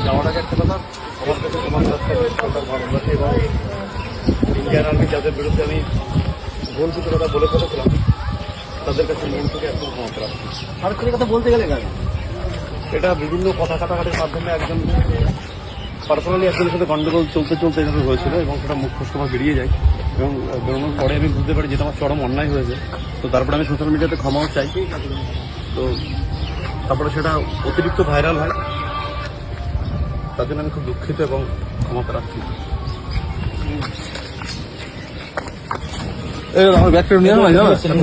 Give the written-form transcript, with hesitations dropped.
যাওয়াটাকে একটা কথা আমার কাছে তোমার কাছে এবং ইন্ডিয়ান আর্মি যাদের বিরুদ্ধে আমি ভুল কিছু কথা বলে ফেলেছিলাম তাদের কাছে মন থেকে একদম ক্ষমতা রাখছি। সরাসরি কথা বলতে গেলে কেন এটা বিভিন্ন কথা কাটাকাটির মাধ্যমে একজন পার্সোনালি একজনের সাথে গন্ডগোল চলতে চলতে এভাবে হয়েছিল এবং সেটা মুখ সময় বেরিয়ে যায় এবং বেরোনোর পরে আমি বুঝতে পারি যেটা আমার চরম অন্যায় হয়েছে। তো তারপরে আমি সোশ্যাল মিডিয়াতে ক্ষমাও চাই। তো তারপরে সেটা অতিরিক্ত ভাইরাল হয়, তার জন্য আমি খুব দুঃখিত এবং ক্ষমা প্রার্থী। আমার ব্যাগটা নিয়ে হয় না আমি